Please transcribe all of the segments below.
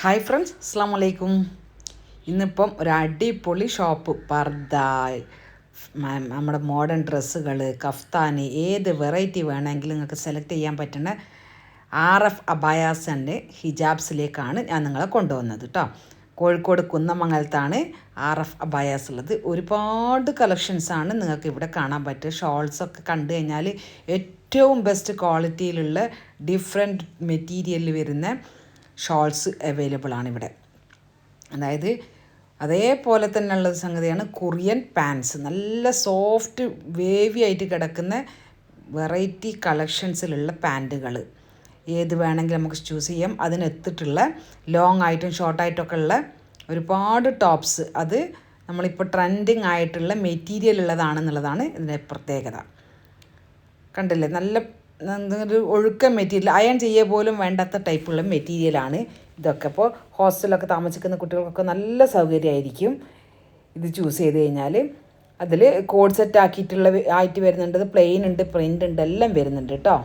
Hi friends, അസ്സാം വലൈക്കും. ഇന്നിപ്പം ഒരു അടിപൊളി ഷോപ്പ് പർദ്ദ, നമ്മുടെ മോഡേൺ ഡ്രസ്സുകൾ, കഫ്താന്, ഏത് വെറൈറ്റി വേണമെങ്കിലും നിങ്ങൾക്ക് സെലക്ട് ചെയ്യാൻ പറ്റുന്ന RF അബായാസ് ആൻഡ് ഹിജാബ്സിലേക്കാണ് ഞാൻ നിങ്ങളെ കൊണ്ടുവന്നത് കേട്ടോ. കോഴിക്കോട് കുന്നമംഗലത്താണ് RF അബായാസ് ഉള്ളത്. ഒരുപാട് കളക്ഷൻസാണ് നിങ്ങൾക്ക് ഇവിടെ കാണാൻ പറ്റുക. ഷോൾസൊക്കെ കണ്ടു കഴിഞ്ഞാൽ ഏറ്റവും ബെസ്റ്റ് ക്വാളിറ്റിയിലുള്ള ഡിഫറെൻറ്റ് മെറ്റീരിയലിൽ വരുന്ന ഷോൾസ് അവൈലബിൾ ആണ് ഇവിടെ. അതായത് അതേപോലെ തന്നെ ഉള്ള സംഗതിയാണ് കൊറിയൻ പാൻസ്. നല്ല സോഫ്റ്റ് വേവി ആയിട്ട് കിടക്കുന്ന വെറൈറ്റി കളക്ഷൻസിലുള്ള പാൻറ്റുകൾ ഏത് വേണമെങ്കിലും നമുക്ക് ചൂസ് ചെയ്യാം. അതിനെത്തിട്ടുള്ള ലോങ് ആയിട്ടും ഷോർട്ടായിട്ടൊക്കെ ഉള്ള ഒരുപാട് ടോപ്സ്, അത് നമ്മളിപ്പോൾ ട്രെൻഡിങ് ആയിട്ടുള്ള മെറ്റീരിയൽ ഉള്ളതാണെന്നുള്ളതാണ് ഇതിൻ്റെ പ്രത്യേകത. കണ്ടില്ലേ, നല്ല ഒരു ഒഴുക്ക മെറ്റീരിയൽ, അയൺ ചെയ്യ പോലും വേണ്ടാത്ത ടൈപ്പുള്ള മെറ്റീരിയലാണ് ഇതൊക്കെ. അപ്പോൾ ഹോസ്റ്റലിലൊക്കെ താമസിക്കുന്ന കുട്ടികൾക്കൊക്കെ നല്ല സൗകര്യമായിരിക്കും ഇത് ചൂസ് ചെയ്ത് കഴിഞ്ഞാൽ. അതിൽ കോഡ് സെറ്റ് ആയിട്ട് വരുന്നുണ്ട്, പ്ലെയിൻ ഉണ്ട്, പ്രിൻ്റ് ഉണ്ട്, എല്ലാം വരുന്നുണ്ട് കേട്ടോ.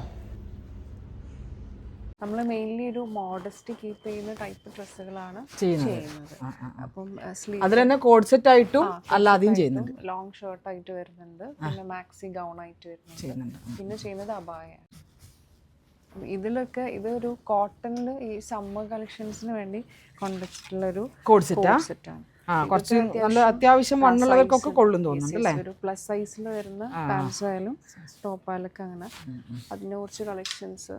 നമ്മൾ മെയിൻലി ഒരു മോഡസ്റ്റ് കീപ്പ് ചെയ്യുന്ന ടൈപ്പ് ഡ്രസ്സുകളാണ് ചെയ്യുന്നത്. അപ്പം അതിൽ തന്നെ കോഡ് സെറ്റ് ആയിട്ടും അല്ലാതെയും ചെയ്യുന്നുണ്ട്. ലോങ് ഷർട്ട് ആയിട്ട് വരുന്നുണ്ട്, പിന്നെ മാക്സി ഗൗൺ ആയിട്ട് വരുന്നുണ്ട്, പിന്നെ ചെയ്യുന്നത് അബായ. ഇതിലൊക്കെ ഇതൊരു കോട്ടണിൽ ഈ സമ്മർ കളക്ഷൻസിന് വേണ്ടി കൊണ്ടുവച്ചിട്ടുള്ളൊരു കോഡ് സെറ്റാണ്. കുറച്ച് നല്ല അത്യാവശ്യം വണ്ണുള്ളവർക്കൊക്കെ കൊള്ളും തോന്നുന്നുണ്ട് അല്ലേ. ഒരു പ്ലസ് സൈസിൽ വരുന്ന പാൻസ് ആയാലും ടോപ്പായാലൊക്കെ അങ്ങനെ അതിൻ്റെ കുറച്ച് കളക്ഷൻസ്.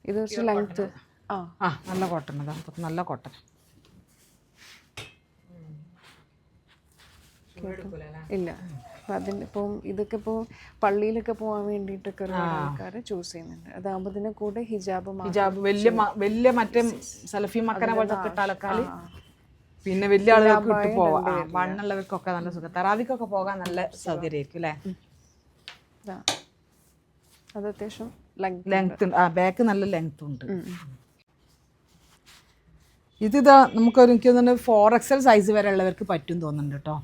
ഇത് കുറച്ച് ലെങ്ത് നല്ല കോട്ടൺ, നല്ല കോട്ടൺ. ഇല്ല, അതിന് ഇപ്പം ഇതൊക്കെ ഇപ്പോൾ പള്ളിയിലൊക്കെ പോകാൻ വേണ്ടിയിട്ടൊക്കെ ഒരുപാട് ആൾക്കാർ ചൂസ് ചെയ്യുന്നുണ്ട്. അതാകുമ്പോൾ ഇതിൻ്റെ കൂടെ ഹിജാബ് വലിയ മറ്റേ സലഫി മക്കനെ പോലത്തെ ഇട്ടാലൊക്കെ, പിന്നെ വലിയ ആളുകൾക്ക് ഇട്ട് പോവാം. വണ്ണുള്ളവർക്കൊക്കെ നല്ല സുഖം, തറാവിക്കൊക്കെ പോകാൻ നല്ല സൗകര്യമായിരിക്കും അല്ലേ. അത് അത്യാവശ്യം ലെങ്ത് ഉണ്ട്, ബാക്ക് നല്ല ലെങ്ത് ഉണ്ട്. ഇതിതാ നമുക്കൊരു എനിക്ക് തോന്നുന്നു 4XL സൈസ് വരെ ഉള്ളവർക്ക് പറ്റും തോന്നുന്നുണ്ട് കേട്ടോ.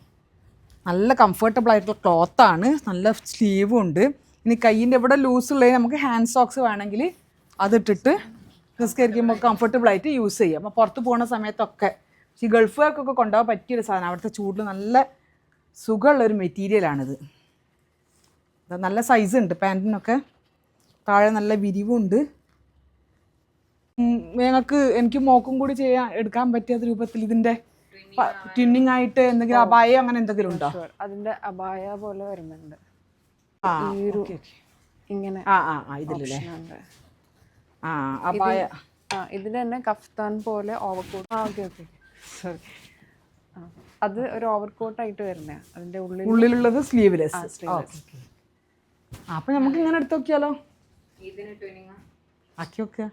നല്ല കംഫർട്ടബിൾ ആയിട്ടുള്ള ക്ലോത്താണ്, നല്ല സ്ലീവും ഉണ്ട്. ഇനി കയ്യിൻ്റെ ഇവിടെ ലൂസ് ഉള്ളതിന് നമുക്ക് ഹാൻഡ് സോക്സ് വേണമെങ്കിൽ അതിട്ടിട്ട് നിസ്കരിക്കുമ്പോൾ കംഫർട്ടബിൾ ആയിട്ട് യൂസ് ചെയ്യാം. അപ്പോൾ പുറത്ത് പോകുന്ന സമയത്തൊക്കെ ഈ ഗൾഫുകാർക്കൊക്കെ കൊണ്ടുപോകാൻ പറ്റിയൊരു സാധനം. അവിടുത്തെ ചൂടിൽ നല്ല സുഖമുള്ളൊരു മെറ്റീരിയലാണിത്. നല്ല സൈസ് ഉണ്ട് പാൻറ്റിനൊക്കെ, താഴെ നല്ല വിരിവുണ്ട്. എനിക്ക് മോക്കും കൂടി എടുക്കാൻ പറ്റിയ രൂപത്തിൽ ഇതിൻ്റെ ട്വിന്നിങ് ആയിട്ട് എന്തെങ്കിലും അബായ അങ്ങനെ എന്തെങ്കിലും ഉണ്ടോ? അതിന്റെ അബായ പോലെ വരുന്നുണ്ട്. ഇങ്ങനെ ഇതിലല്ലേ അബായ. ഇതിന് തന്നെ കഫ്താൻ പോലെ ഓവർകോട്ട്. അത് ഒരു ഓവർകോട്ട് ആയിട്ട് വരുന്ന, അതിന്റെ ഉള്ളിലുള്ളത് സ്ലീവ്ലെസ്. അപ്പൊ നമുക്ക് ഇങ്ങനെ എടുത്ത് നോക്കിയാലോ, ആക്കി നോക്കുക.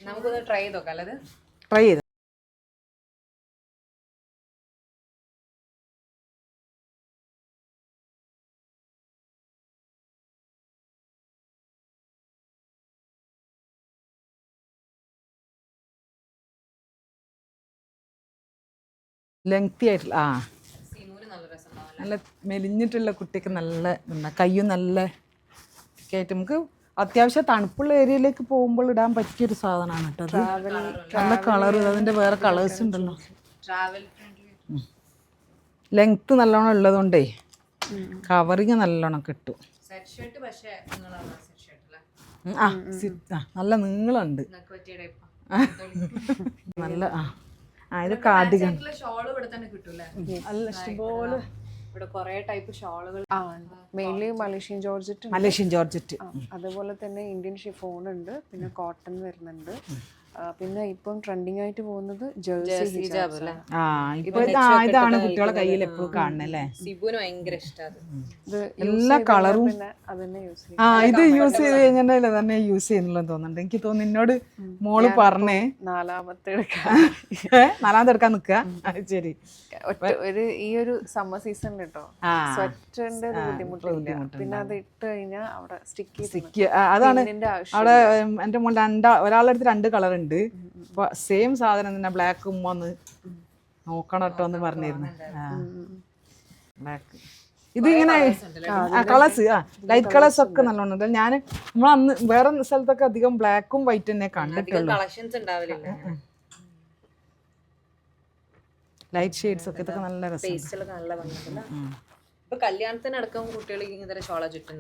നമുക്കൊന്ന് ട്രൈ ചെയ്ത് നോക്കാം അല്ലേ. ട്രൈ ചെയ്ത് ലെങ്തി ആയിട്ടുള്ള നല്ല മെലിഞ്ഞിട്ടുള്ള കുട്ടിക്ക് നല്ല കയ്യും നല്ല ആയിട്ട് നമുക്ക് അത്യാവശ്യം തണുപ്പുള്ള ഏരിയയിലേക്ക് പോകുമ്പോൾ ഇടാൻ പറ്റിയൊരു സാധനമാണ് കേട്ടോ. അത് നല്ല കളർ, അതിൻ്റെ വേറെ കളേഴ്സ് ഉണ്ടല്ലോ. ലെങ്ത്ത് നല്ലോണം ഉള്ളതുകൊണ്ടേ കവറിങ് നല്ലോണം കിട്ടും. നല്ല നീളമുണ്ട്, നല്ല ഇത് കാർഡിഗൺ. നല്ല ഇഷ്ടംപോലെ മെയിൻലി മലേഷ്യൻ ജോർജറ്റ്, അതുപോലെ തന്നെ ഇന്ത്യൻ ഷിഫോൺ ഉണ്ട്, പിന്നെ കോട്ടൺ വരുന്നുണ്ട്, പിന്നെ ഇപ്പം ട്രെൻഡിങ് ആയിട്ട് പോകുന്നത് ജേഴ്സി ഹിജാബ്. ഇതാണ് കുട്ടികളെ കയ്യിൽ എപ്പോഴും കാണുന്നല്ലേ. സിബുന് ഭയങ്കര ഇഷ്ടമാണ് എല്ലാ കളറും. ഇത് യൂസ് ചെയ്ത് കഴിഞ്ഞാൽ തന്നെ യൂസ് ചെയ്യുന്നുള്ളൂ തോന്നുന്നുണ്ട്. എനിക്ക് തോന്നുന്നു എന്നോട് മോള് പറഞ്ഞേ നാലാമത്തെ എടുക്കാൻ നിക്കുക. ശരി, ഈ ഒരു സമ്മർ സീസണിൽ കേട്ടോ സ്വെറ്ററിന്റെ ബുദ്ധിമുട്ടില്ല, പിന്നെ അത് ഇട്ട് കഴിഞ്ഞാൽ അവിടെ സ്റ്റിക്ക്. അതാണ് അവിടെ എൻ്റെ മോൻ ഒരാളടുത്ത് 2 കളർ ഉണ്ട്. അപ്പൊ സെയിം സാധനം തന്നെ ബ്ലാക്ക് ഒന്ന് നോക്കണം കേട്ടോ എന്ന് പറഞ്ഞിരുന്നു. ബ്ലാക്ക് ഇതിങ്ങനെ കളേഴ്സ് ലൈറ്റ് കളേഴ്സ് ഒക്കെ നല്ലോണം ഉണ്ട്. ഞാൻ നമ്മളന്ന് വേറെ സ്ഥലത്തൊക്കെ അധികം ബ്ലാക്കും വൈറ്റ് തന്നെ കണ്ടിട്ടുള്ളൂ. കളക്ഷൻസ് ഉണ്ടാവില്ല. ലൈറ്റ് ഷെയ്ഡ്സ് ഒക്കെ ഇതൊക്കെ നല്ല രസം. പേസ്റ്റലൊക്കെ നല്ല ഭംഗിയുണ്ടല്ലോ. ഇപ്പൊ കല്യാണത്തിനടക്കം കുട്ടികൾ ഇങ്ങനെ ഷോള ചുറ്റും.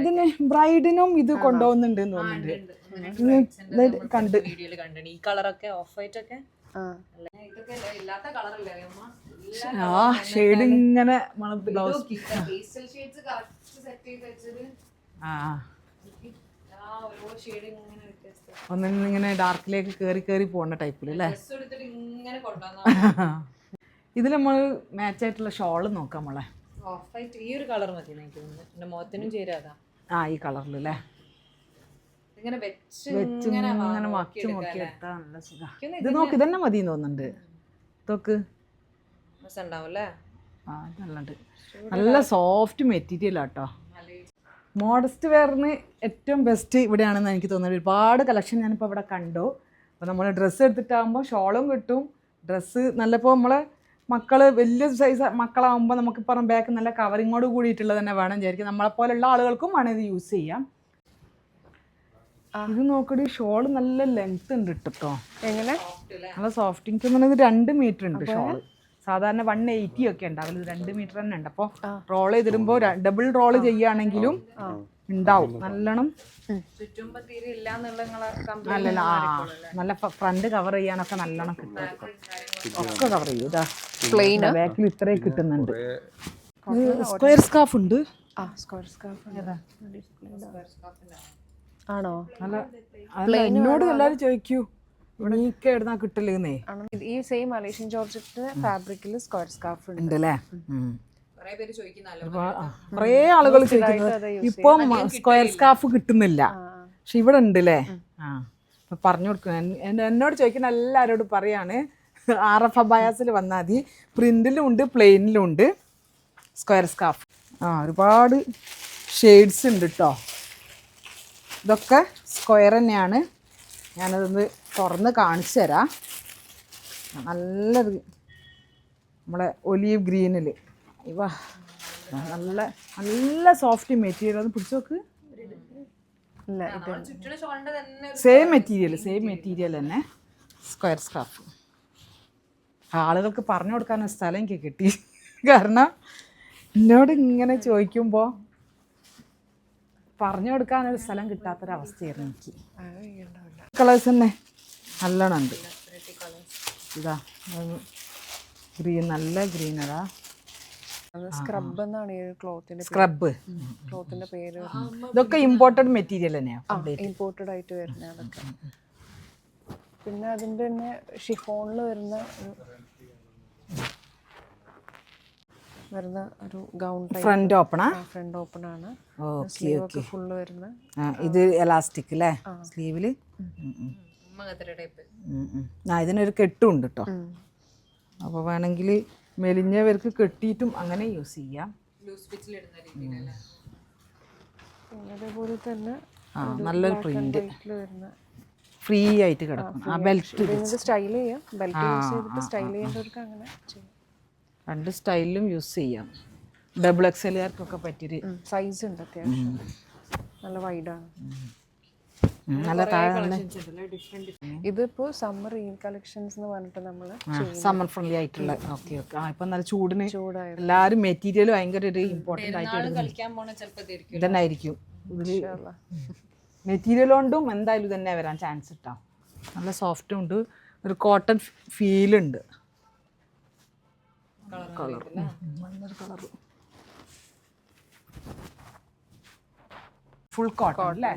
ഇതിന് ബ്രൈഡിനും ഇത് കൊണ്ടുപോകുന്നുണ്ട് തോന്നുന്നുണ്ട്. കണ്ട് വീഡിയോയില് കണ്ടു. ഈ കളറൊക്കെ ഓഫ് വൈറ്റ് ഒക്കെ ഇതൊക്കെ ഇല്ലാത്ത കളറല്ലേ അമ്മ? ഷെയ്ഡ് ഇങ്ങനെ പേസ്റ്റൽ ഷെയ്ഡ്സ് കറക്റ്റ് സെറ്റ് ചെയ്ത് വെച്ചത്. ഓരോ ഷെയ്ഡ് ഇങ്ങനെ വ്യത്യസ്തം. ഒന്നിങ്ങനെ ഡാർക്കിലേക്ക് കേറി പോകേണ്ട ടൈപ്പിൽ അല്ലേ? ഡ്രസ് എടുത്തിട്ട് ഇങ്ങനെ കൊണ്ടുവന്ന ഇതിൽ നമ്മൾ മാച്ച് ആയിട്ടുള്ള ഷോള് നോക്കാം മോളെ. ഓഫ് വൈറ്റ് ഈ ഒരു കളർ മതി എനിക്ക് തോന്നുന്നു. എന്റെ മുഖത്തിനും ചേരാതാ. ഈ കളറിൽ അല്ലേ? ഇങ്ങനെ വെച്ച് ഇങ്ങനെ മക്കി നോക്കി എടുത്താൽ നല്ല സുഖം. ഇത് നോക്ക്, ഇതന്നെ മതി തോന്നുന്നുണ്ട്. ഇതൊക്കെ ഉണ്ടാവല്ലേ? നല്ലുണ്ട്. നല്ല സോഫ്റ്റ് മെറ്റീരിയൽ ആട്ടോ. മോഡസ്റ്റ് വെയറിന് ഏറ്റവും ബെസ്റ്റ് ഇവിടെയാണെന്ന് എനിക്ക് തോന്നുന്നത്. ഒരുപാട് കളക്ഷൻ ഞാനിപ്പോൾ ഇവിടെ കണ്ടു. അപ്പോൾ നമ്മൾ ഡ്രസ്സ് എടുത്തിട്ടാകുമ്പോൾ ഷോളും കിട്ടും. ഡ്രസ്സ് നല്ലപ്പോൾ നമ്മളെ മക്കൾ വലിയ സൈസ് മക്കളാകുമ്പോൾ നമുക്ക് പറഞ്ഞ ബാക്ക് നല്ല കവറിങ്ങോട് കൂടിയിട്ടുള്ളത് തന്നെ വേണം വിചാരിക്കും. നമ്മളെപ്പോലുള്ള ആളുകൾക്കും വേണം ഇത് യൂസ് ചെയ്യാം. ഇത് നോക്കടി, ഷോള് നല്ല ലെങ്ത് ഉണ്ട് കേട്ടോ. എങ്ങനെ? നല്ല സോഫ്റ്റ്. എനിക്ക് തോന്നുന്നത് 2 മീറ്റർ ഉണ്ട് ഷോള്. സാധാരണ 180 ഒക്കെ ഉണ്ടാവില്ല, ഇത് 2 മീറ്റർ തന്നെ ഉണ്ട്. അപ്പോൾ റോൾ ചെയ്തിടുമ്പോൾ ഡബിൾ റോള് ചെയ്യുകയാണെങ്കിലും ഉണ്ടാവും നല്ലോണം. അല്ലല്ല, നല്ല ഫ്രണ്ട് കവർ ചെയ്യാനൊക്കെ നല്ലോണം കിട്ടും. ഒക്കെ കവർ ചെയ്യും. ഇതാ പ്ലെയിൻ ബാക്കിൽ ഇത്രയും കിട്ടുന്നുണ്ട്. സ്ക്വയർ സ്കാർഫ് ഉണ്ട്. ആണോ? അല്ല, എന്നോട് എല്ലാവരും ചോദിക്കൂ നീക്ക് എവിടുന്നാ കിട്ടലേന്നേ. ഈ സെയിം മലേഷ്യൻ ജോർജറ്റ് ഫാബ്രിക്കിൽ സ്ക്വയർ സ്കാർഫ് ഉണ്ട് അല്ലേ? കുറേ ആളുകൾ ചോദിക്കുന്നത് ഇപ്പം സ്ക്വയർ സ്കാർഫ് കിട്ടുന്നില്ല, പക്ഷെ ഇവിടെ ഉണ്ട് അല്ലേ? പറഞ്ഞു കൊടുക്കും. എന്നോട് ചോദിക്കുന്ന എല്ലാവരോടും പറയാണ് RF അബായാസിൽ വന്നാൽ മതി. പ്രിന്റിലും ഉണ്ട് പ്ലെയിനിലും ഉണ്ട് സ്ക്വയർ സ്കാർഫ്. ഒരുപാട് ഷെയ്ഡ്സ് ഉണ്ട് കേട്ടോ. ഇതൊക്കെ സ്ക്വയർ തന്നെയാണ്. ഞാനതൊന്ന് തുറന്ന് കാണിച്ചു തരാം. നല്ലൊരു നമ്മളെ ഒലീവ് ഗ്രീനിൽ നല്ല നല്ല സോഫ്റ്റ് മെറ്റീരിയൽ. അത് പിടിച്ചു നോക്ക്. സെയിം മെറ്റീരിയൽ തന്നെ സ്ക്വയർ സ്കാർഫ്. ആളുകൾക്ക് പറഞ്ഞു കൊടുക്കാനൊരു സ്ഥലം എനിക്ക് കിട്ടി. കാരണം എന്നോട് ഇങ്ങനെ ചോദിക്കുമ്പോൾ പറഞ്ഞു കൊടുക്കാനൊരു സ്ഥലം കിട്ടാത്തൊരവസ്ഥയായിരുന്നു എനിക്ക്. കളേഴ്സ് തന്നെ നല്ലോണം ഉണ്ട്. ഇതാ ഗ്രീൻ, നല്ല ഗ്രീൻ. അതാ സ്ക്രബ് എന്നാണ് ഈ ക്ലോത്തിന്റെ പേര്. ഇതൊക്കെ ഇമ്പോർട്ടഡ് മെറ്റീരിയൽ തന്നെയാണ്, ഇമ്പോർട്ടഡ് ആയിട്ട് വരുന്ന അതൊക്കെ. പിന്നെ അതിന്റെ തന്നെ ഷിഫോണിൽ വരുന്ന ഒരു ഗൗൺ ഫ്രണ്ട് ഓപ്പൺ ആണ്. സ്ലീവ് ഒക്കെ ഫുള്ള് വരുന്ന. ഇത് എലാസ്റ്റിക് അല്ലേ സ്ലീവില്? ഇതിനൊരു കെട്ടും കേട്ടോ. അപ്പോൾ വേണമെങ്കിൽ മെലിഞ്ഞവർക്ക് കെട്ടിയിട്ടും അങ്ങനെ യൂസ് ചെയ്യാം. അതേപോലെ തന്നെ നല്ലൊരു പ്രിന്റ് ഫ്രീ ആയിട്ട് കിടക്കും. ആ ബെൽറ്റ് സ്റ്റൈൽ ചെയ്യാം. ബെൽറ്റ് യൂസ് ചെയ്തിട്ട് സ്റ്റൈൽ ചെയ്യേണ്ടവർക്ക് അങ്ങനെ ചെയ്യാം. 2 സ്റ്റൈലിലും യൂസ് ചെയ്യാം. ഡബിൾ XL-കാർക്കൊക്കെ പറ്റിയൊരു സൈസ് ഉണ്ട്. അത്യാവശ്യം നല്ല വൈഡാണ്. നല്ല താഴെ. ഇതിപ്പോ സമ്മർ ഇൻ കളക്ഷൻസ് എന്ന് പറഞ്ഞിട്ട് നമ്മൾ സമ്മർ ഫ്രണ്ട്ലി ആയിട്ടുള്ള. ഓക്കെ. ഇപ്പൊ നല്ല ചൂടിന് എല്ലാവരും മെറ്റീരിയൽ ഭയങ്കര ഒരു ഇമ്പോർട്ടൻ്റ് ആയിട്ട് ഇതന്നെ ആയിരിക്കും. മെറ്റീരിയൽ കൊണ്ടും എന്തായാലും തന്നെ വരാൻ ചാൻസ് ഇട്ടാവും. നല്ല സോഫ്റ്റും ഉണ്ട്, ഒരു കോട്ടൺ ഫീലുണ്ട്. കളർ നല്ലൊരു കളർ. ഫുൾ കോട്ടൺ അല്ലേ?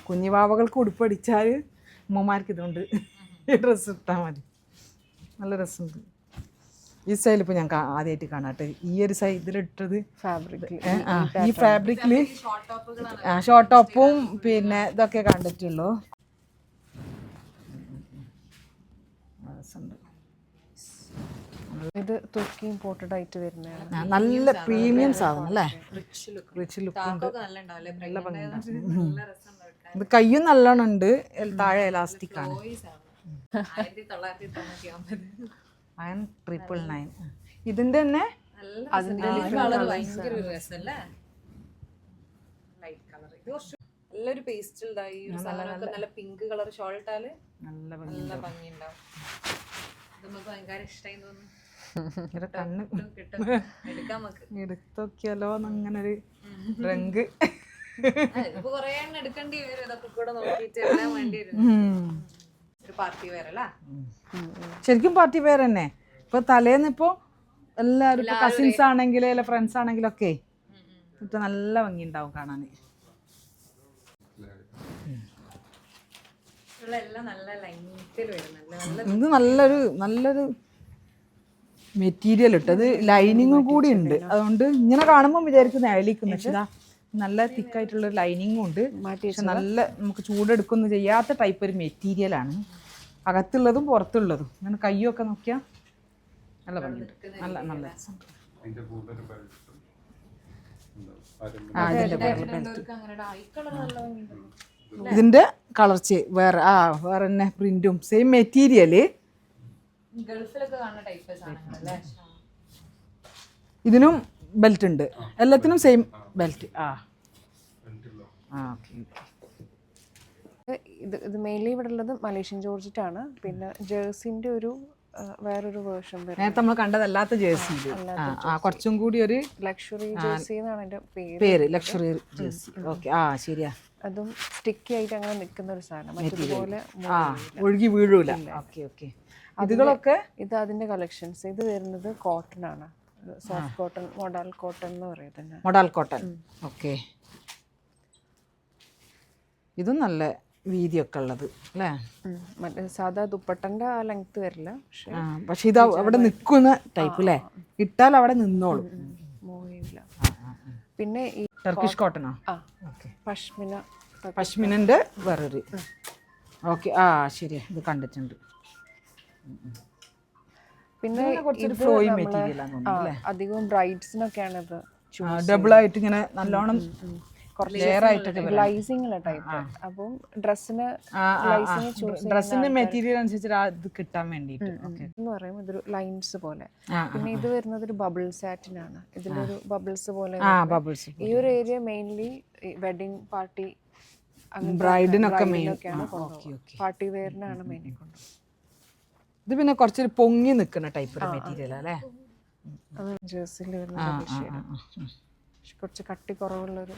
കുഞ്ഞിവാവകൾക്ക് ഉടുപ്പടിച്ചാൽ ഉമ്മമാർക്ക് ഇതുകൊണ്ട് ഡ്രസ്സ് ഇട്ടാൽ മതി. നല്ല രസമുണ്ട്. ഈ സ്റ്റൈൽ ഇപ്പോൾ ഞാൻ ആദ്യമായിട്ട് കാണാട്ടെ. ഈ ഒരു ഇതിലിട്ടത് ഈ ഫാബ്രിക്കിൽ ഷോർട്ട് ടോപ്പും പിന്നെ ഇതൊക്കെ കണ്ടിട്ടുള്ളൂ. ഇത് തുർക്കി ഇമ്പോർട്ടഡ് ആയിട്ട് വരുന്നതാണ്. നല്ല പ്രീമിയം സാധനം അല്ലേ? റിച്ച് ലുക്ക് ഉണ്ട്. നല്ല ഭംഗിയുണ്ട്. ഇത് കയ്യും നല്ലോണം ഉണ്ട്. താഴെ എലാസ്റ്റിക് ആണ്. 999. ഇതിന്റെ തന്നെ കളർ ഭയങ്കര ഒരു രസമല്ലേ, ലൈറ്റ് കളർ. ഇത് കുറച്ച് നല്ലൊരു പേസ്റ്റൽ ഈ ഒരു സാധനമൊക്കെ നല്ല പിങ്ക് കളർ ഷോൾ ഇട്ടാല് നല്ല നല്ല ഭംഗിയുണ്ടാവും. ഇത് നമുക്ക് ഭയങ്കര ഇഷ്ടമായി തോന്നുന്നു. കണ്ണ് കിട്ടും, എടുക്കാം നമുക്ക്. എടുത്തോക്കിയാലോ അങ്ങനെ ഒരു റങ്ക്. ഇതിപ്പോ കൊറേ എണ്ണം എടുക്കേണ്ടി വരും, ഇതൊക്കെ കൂടെ നോക്കിയിട്ട് എല്ലാം വേണ്ടി വരും. ഒരു പാർട്ടി വെയർ അല്ല, ശരിക്കും പാർട്ടി വെയർ തന്നെ. ഇപ്പൊ തലേന്ന് ഇപ്പൊ എല്ലാവരും ഇപ്പൊ കസിൻസ് ആണെങ്കിലും അല്ല ഫ്രണ്ട്സ് ആണെങ്കിലും ഒക്കെ ഇപ്പൊ നല്ല ഭംഗി ഉണ്ടാവും കാണാൻ. എല്ലാം നല്ല ലൈനിൽ വരുന്നുണ്ട്. ഇത് നല്ലൊരു മെറ്റീരിയൽ ഇട്ടത് ലൈനിങ്ങും കൂടി ഉണ്ട്. അതുകൊണ്ട് ഇങ്ങനെ കാണുമ്പോൾ വിചാരിക്കുന്ന അയലിക്കുന്ന, പക്ഷെ നല്ല തിക്കായിട്ടുള്ള ലൈനിങ്ങും ഉണ്ട്. പക്ഷെ നല്ല നമുക്ക് ചൂടെടുക്കൊന്നും ചെയ്യാത്ത ടൈപ്പ് ഒരു മെറ്റീരിയലാണ്, അകത്തുള്ളതും പുറത്തുള്ളതും. അങ്ങനെ കയ്യൊക്കെ നോക്കിയാൽ നല്ല ഭംഗിയുണ്ട്, നല്ല നല്ല ഇതിന്റെ കളർ വേറെ വേറെ തന്നെ പ്രിന്റും സെയിം മെറ്റീരിയല്. ഗൾഫിലൊക്കെ കാണുന്ന ടൈപ്പ് സാധനങ്ങളല്ലേ. ഇതിനും ബെൽറ്റ് ഉണ്ട്, എല്ലാത്തിനും സെയിം ബെൽറ്റ്. ഇത് മെയിൻലി ഇവിടെ ഉള്ളത് മലേഷ്യൻ ജോർജറ്റ് ആണ്. പിന്നെ ജേഴ്സിന്റെ ഒരു വേറൊരു വേർഷൻ നേരത്തെ നമ്മൾ കണ്ടതല്ലാത്ത ജേഴ്സി, കുറച്ചും കൂടി ഒരു ലക്ഷറി ജേഴ്സി എന്നാണ് അതിന്റെ പേര്, ലക്ഷറി ജേഴ്സി. ഓക്കെ, ശരിയാ. അതും സ്റ്റിക്കി ആയിട്ട് അങ്ങനെ നിൽക്കുന്ന ഒരു സാധനം, മറ്റേതുപോലെ ഒഴുകി വീഴൂല. Okay okay. ഇതുകളൊക്കെ ഇത് അതിന്റെ കളക്ഷൻസ്. ഇത് വരുന്നത് കോട്ടൺ ആണ്, സോഫ്റ്റ് കോട്ടൺ, മോഡൽ കോട്ടൺ എന്ന് പറയുന്നത്. Model cotton. ഓക്കെ, ഇതും നല്ല വീതിയൊക്കെ ഉള്ളത് അല്ലേ. മറ്റേ സാധാ ദുപ്പട്ടന്റെ ആ ലെങ്ത് വരില്ല, പക്ഷെ ഇത് അവിടെ നിൽക്കുന്ന ടൈപ്പ് അല്ലേ, ഇട്ടാൽ അവിടെ നിന്നോളും, മൂവ് ചെയ്യില്ല. പിന്നെ ഈ ടർക്കിഷ് കോട്ടണോ? പഷ്മിനന്റെ വേറൊരു. ഓക്കെ, ശരിയാ, ഇത് കണ്ടിട്ടുണ്ട്. പിന്നെ അധികവും ബ്രൈഡ്സിനൊക്കെയാണ് ഇത് ഡബിൾ ആയിട്ട് ഇങ്ങനെ നല്ലോണം ഗ്ലൈസിംഗ് ടൈപ്പ്. അപ്പം ഡ്രസ്സിന്റെ മെറ്റീരിയൽ അനുസരിച്ച് ഇത് കിട്ടാൻ വേണ്ടിട്ട് എന്ന് പറയുമ്പോൾ ഇതൊരു ലൈൻസ് പോലെ. പിന്നെ ഇത് വരുന്നത് ഒരു ബബിൾ സാറ്റിനാണ്. ഇതിലൊരു ബബിൾസ് പോലെ. ഈ ഒരു ഏരിയ മെയിൻലി വെഡിങ് പാർട്ടി ബ്രൈഡിനൊക്കെയാണ് പാർട്ടി വെയറിനാണ് മെയിൻലി കൊണ്ടുപോകുന്നത്. ഇത് പിന്നെ കുറച്ചൊരു പൊങ്ങി നിൽക്കുന്ന ടൈപ്പ് മെറ്റീരിയൽ അല്ലേ. ജേഴ്സിയിൽ വരുന്ന കുറച്ച് കട്ടി കുറവുള്ളൊരു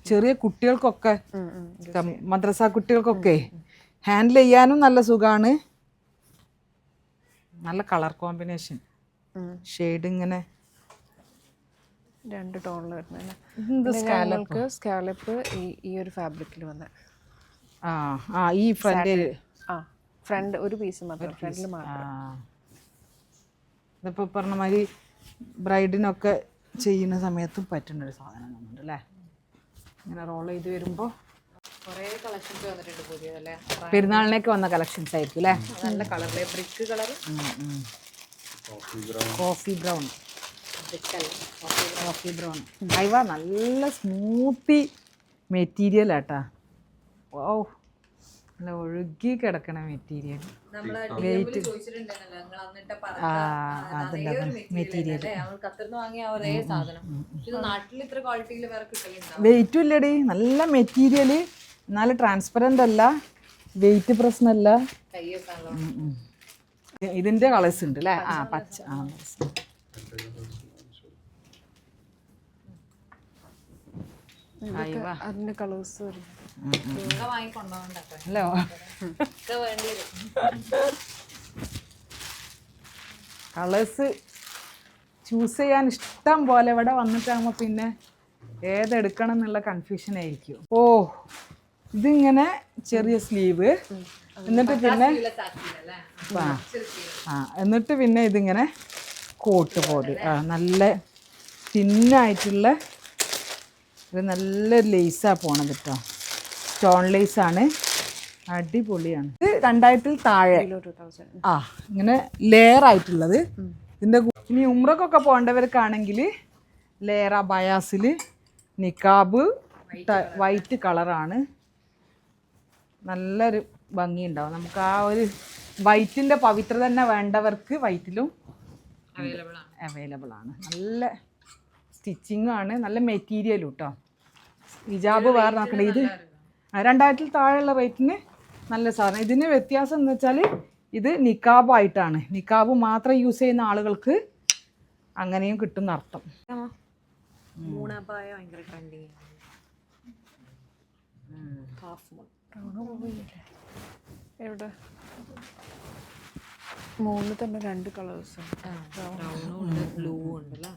ചെറിയ കുട്ടികൾക്കൊക്കെ, മദ്രസ കുട്ടികൾക്കൊക്കെ ഹാൻഡിൽ ചെയ്യാനും നല്ല സുഖമാണ്. നല്ല കളർ കോമ്പിനേഷൻ, ഷെയ്ഡ് ഇങ്ങനെ 2 ടോണിൽ വരുന്നത്. സ്കാലപ്പ് ഈ ഒരു ഫാബ്രിക്കിൽ വന്ന ഈ ഫ്രണ്ട് ഒരു പീസ് മാത്രം, ഫ്രണ്ടിൽ മാത്രം. ഇതിപ്പോൾ പറഞ്ഞ മാതിരി ബ്രൈഡിനൊക്കെ ചെയ്യുന്ന സമയത്തും പറ്റുന്നൊരു സാധനം ഉണ്ട് അല്ലേ. ഇങ്ങനെ റോൾ ചെയ്ത് വരുമ്പോൾ കുറേ കളക്ഷൻസ് വന്നിട്ടുണ്ട് പുതിയതല്ലേ. പെരുന്നാളിനൊക്കെ വന്ന കളക്ഷൻസ് ആയിരിക്കും അല്ലേ. നല്ല കളറിലെ ബ്രിക്ക് കളർ, കോഫി ബ്രൗൺ, അയവ നല്ല സ്മൂത്തി മെറ്റീരിയൽ ആട്ടാ. ഓ, നല്ല ഒഴുകി കിടക്കണ മെറ്റീരിയൽ. വെയിറ്റ് വെയിറ്റും ഇല്ലടി, നല്ല മെറ്റീരിയൽ, എന്നാലും ട്രാൻസ്പെറൻ്റ് അല്ല, വെയിറ്റ് പ്രശ്നമല്ല. ഇതിന്റെ കളേഴ്സ് ഉണ്ട് അല്ലേ. പച്ച, അതിന്റെ കളേഴ്സ് ഹലോ. കളേഴ്സ് ചൂസ് ചെയ്യാൻ ഇഷ്ടം പോലെ ഇവിടെ വന്നിട്ടാകുമ്പോൾ പിന്നെ ഏതെടുക്കണം എന്നുള്ള കൺഫ്യൂഷൻ ആയിരിക്കും. ഓ, ഇതിങ്ങനെ ചെറിയ സ്ലീവ്, എന്നിട്ട് പിന്നെ എന്നിട്ട് പിന്നെ ഇതിങ്ങനെ കോട്ട് പോലെ നല്ല തിന്നായിട്ടുള്ള ഇത് നല്ലൊരു ലേസാണ് പോണത് കേട്ടോ. സ്റ്റോൺ ലേസാണ്, അടിപൊളിയാണ്. ഇത് 2000 താഴെ ഇങ്ങനെ ലെയർ ആയിട്ടുള്ളത്. ഇതിൻ്റെ ഇനി ഉംറക്കൊക്കെ പോകേണ്ടവർക്കാണെങ്കിൽ ലെയർ ബയാസിൽ നിക്കാബ് വൈറ്റ് കളറാണ്. നല്ലൊരു ഭംഗിയുണ്ടാവും. നമുക്ക് ആ ഒരു വൈറ്റിൻ്റെ പവിത്രത തന്നെ വേണ്ടവർക്ക് വൈറ്റിലും അവൈലബിൾ ആണ്. അവൈലബിൾ ആണ്. നല്ല സ്റ്റിച്ചിങ്ങും ആണ്, നല്ല മെറ്റീരിയലും കേട്ടോ. ഹിജാബ് വേറെ നോക്കണേ. ഇത് 2000 താഴെയുള്ള റേറ്റിന് നല്ല സാധനം. ഇതിന് വ്യത്യാസം എന്ന് വെച്ചാൽ ഇത് നിക്കാബായിട്ടാണ്. നിക്കാബ് മാത്രം യൂസ് ചെയ്യുന്ന ആളുകൾക്ക് അങ്ങനെയും കിട്ടും എന്നർത്ഥം. മൂണാപ്പായ ഭയങ്കര ട്രെൻഡിങ്. എവിടെ മൂന്ന് തന്നെ 2 കളേഴ്സ് ബ്രൗണും ഉണ്ട് ബ്ലൂ ഉണ്ട് അല്ലേ,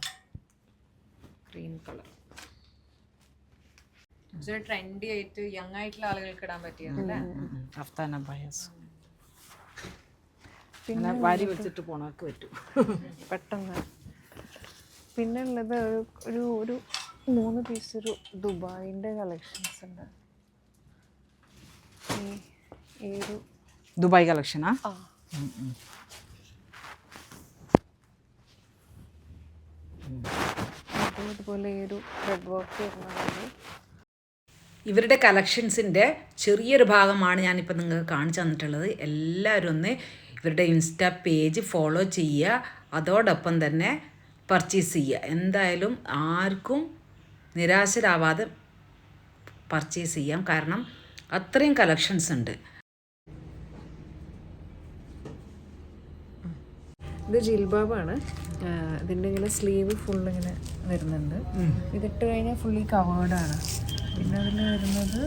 ക്രീം കളർ. ട്രെൻഡി ആയിട്ട് യങ് ആയിട്ടുള്ള ആളുകൾക്ക് ഇടാൻ പറ്റിയതല്ലേ. കഫ്താൻ അബായാസ് പിന്നെ വാരി വെച്ചിട്ട് പോണവർക്ക് പറ്റും പെട്ടെന്ന്. പിന്നെ ഉള്ളത് ഒരു 3 പീസ് ഒരു ദുബായിൻ്റെ കളക്ഷൻസ് ഉണ്ട്. ഈ ഒരു ദുബായ് കളക്ഷനാ. അതുപോലെ ഈ ഒരു ത്രെഡ് വർക്ക് വരുന്നത്. ഇവരുടെ കളക്ഷൻസിൻ്റെ ചെറിയൊരു ഭാഗമാണ് ഞാനിപ്പോൾ നിങ്ങൾക്ക് കാണിച്ചു തന്നിട്ടുള്ളത്. എല്ലാവരും ഒന്ന് ഇവരുടെ ഇൻസ്റ്റാ പേജ് ഫോളോ ചെയ്യുക, അതോടൊപ്പം തന്നെ പർച്ചേസ് ചെയ്യുക. എന്തായാലും ആർക്കും നിരാശരാവാതെ പർച്ചേസ് ചെയ്യാം, കാരണം അത്രയും കളക്ഷൻസ് ഉണ്ട്. ഇത് ജിൽബാബാണ്. ഇതിൻ്റെ ഇങ്ങനെ സ്ലീവ് ഫുൾ ഇങ്ങനെ വരുന്നുണ്ട്. ഇതിട്ട് കഴിഞ്ഞാൽ ഫുള്ളി കവേർഡാണ്. പിന്നെ അതിൽ വരുന്നത്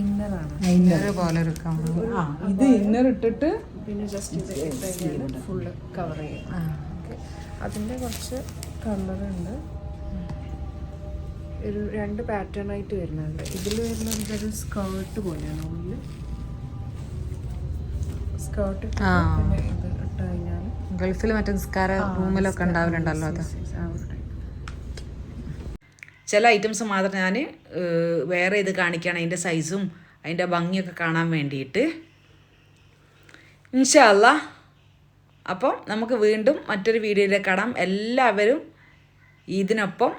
ഇന്നറാണ്. ഇന്നർ പോലെ ഒരു ഇത് ഇന്നർ ഇട്ടിട്ട് പിന്നെ ജസ്റ്റ് ഇത് ഇട്ട് കഴിഞ്ഞാൽ ഫുള്ള് കവർ ചെയ്യും. ഓക്കെ, അതിൻ്റെ കുറച്ച് കളറുണ്ട്. ഒരു 2 പാറ്റേൺ ആയിട്ട് വരുന്നുണ്ട്. ഇതിൽ വരുന്നത് ഒരു സ്കേർട്ട് പോലെയാണ്. ഉള്ളിൽ സ്കേർട്ട് പിന്നെ ഇത് ഇട്ട് കഴിഞ്ഞാൽ ഗൾഫിൽ മറ്റേ നിസ്കാര റൂമിലൊക്കെ ഉണ്ടാവലുണ്ടല്ലോ അത്. ചില ഐറ്റംസ് മാത്രം ഞാൻ വേറെ ഇത് കാണിക്കുകയാണ്, അതിൻ്റെ സൈസും അതിൻ്റെ ഭംഗിയൊക്കെ കാണാൻ വേണ്ടിയിട്ട്. ഇൻഷാ അല്ലാ. അപ്പം നമുക്ക് വീണ്ടും മറ്റൊരു വീഡിയോയിലേക്ക് കാണാം. എല്ലാവരും ഇതിനൊപ്പം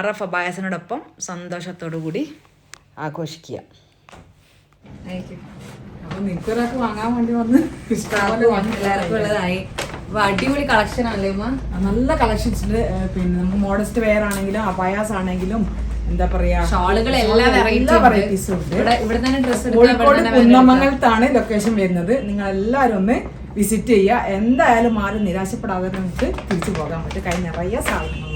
RF അബായസിനോടൊപ്പം സന്തോഷത്തോടു കൂടി ആഘോഷിക്കുക. അപ്പം നിനക്കൊരാൾക്ക് വാങ്ങാൻ വേണ്ടി വന്ന് എല്ലാവർക്കും ഉള്ളതായി. അടിപൊളി കളക്ഷൻ ആണല്ലേ ഉമ്മ. നല്ല കളക്ഷൻസ് ഉണ്ട്. പിന്നെ നമുക്ക് മോഡസ്റ്റ് വെയർ ആണെങ്കിലും അബായാസ് ആണെങ്കിലും എന്താ പറയാ, ഷോളുകൾ എല്ലാ വെറൈറ്റീസും ഉണ്ട്. ഇവിടെ തന്നെ ഡ്രസ് കോഴിക്കോട് കുന്നമംഗലത്താണ് ലൊക്കേഷൻ വരുന്നത്. നിങ്ങൾ എല്ലാവരും ഒന്ന് വിസിറ്റ് ചെയ്യുക. എന്തായാലും ആരും നിരാശപ്പെടാതെ നമുക്ക് തിരിച്ചു പോകാൻ പറ്റും. കൈ നിറയെ സാധനങ്ങൾ.